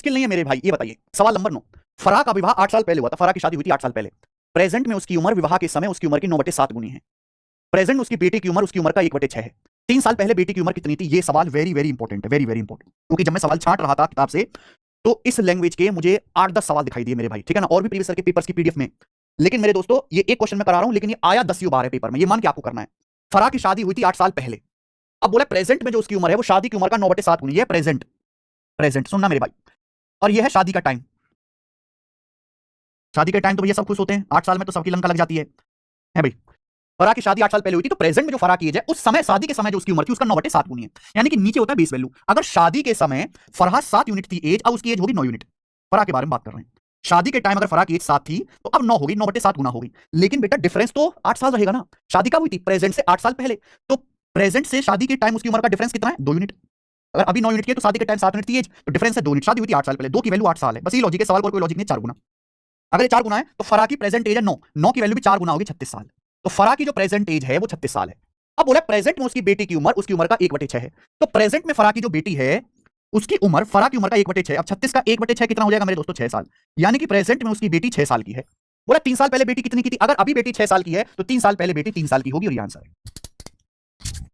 मुश्किल नहीं है मेरे भाई। ये बताइए सवाल नंबर 9, फराह का विवाह 8 साल पहले हुआ था। फराह की शादी हुई थी 8 साल पहले। प्रेजेंट में उसकी उम्र विवाह के समय उसकी उम्र की 9/7 गुनी है। प्रेजेंट में उसकी बेटी की उम्र उसकी उम्र का 1/6 है। 3 साल पहले बेटी की उम्र कितनी थी? ये सवाल वेरी वेरी इंपॉर्टेंट है, वेरी वेरी इंपॉर्टेंट। क्योंकि जब मैं सवाल छांट रहा था किताब से तो इस लैंग्वेज के मुझे 8-10 सवाल दिखाई दिए मेरे भाई, ठीक है ना, और भी प्रीवियस ईयर के पेपर्स की पीडीएफ में। लेकिन मेरे दोस्तों ये एक क्वेश्चन मैं करा रहा हूं, लेकिन ये आया 10 बार है पेपर में, ये मान के आपको करना है। फराह की शादी हुई थी 8 साल पहले। अब बोला प्रेजेंट में जो उसकी उम्र है वो शादी की उम्र का 9/7 गुनी है। प्रेजेंट, प्रेजेंट सुनना मेरे भाई। और ये है शादी का टाइम। शादी के टाइम तो भैया सब खुश होते हैं, 8 साल में तो सबकी लंका लग जाती है भाई। फराह की शादी 8 साल पहले हुई थी, तो प्रेजेंट में जो फराह की एज है उस समय शादी के समय जो उसकी उम्र थी उसका 9/7 गुनी है, यानी कि नीचे होता है बेस वैल्यू। अगर शादी के समय फराह 7 यूनिट थी एज, अब उसकी एज होगी 9 यूनिट। फराह के बारे में बात कर रहे हैं। शादी के टाइम अगर फराह की एज 7 थी तो अब 9 होगी, 9/7 गुना होगी। लेकिन बेटा डिफरेंस तो 8 साल रहेगा ना। शादी कब हुई थी? प्रेजेंट से 8 साल पहले। तो प्रेजेंट से शादी के टाइम उसकी उम्र का डिफरेंस कितना है? 2 यूनिट। अगर अभी 9 यूनिट की है तो शादी के टाइम 7 यूनिट थी एज, तो डिफरेंस है 2 यूनिट। शादी हुई थी 8 साल पहले, 2 की वैल्यू 8 साल है। बस ये लॉजिक है, सवाल को कोई लॉजिक नहीं, 4 गुना। अगर ये 4 गुना है तो फराह की प्रेजेंट एज है 9, 9 की वैल्यू भी 4 गुना होगी, 36 साल। तो फराह की जो प्रेजेंट एज है वो 36 साल है। अब बोला प्रेजेंट में उसकी बेटी की उम्र उसकी उम्र का 1/6 है। तो प्रेजेंट में फराह की जो बेटी है उसकी उम्र फराह की उम्र का 1/6। अब 36 का 1/6 कितना हो जाएगा मेरे दोस्तों? 6 साल। यानी कि प्रेजेंट में उसकी बेटी 6 साल की है। बोला 3 साल पहले बेटी कितनी की थी? अगर अभी बेटी 6 साल की है तो 3 साल पहले बेटी 3 साल की होगी, और ये आंसर है।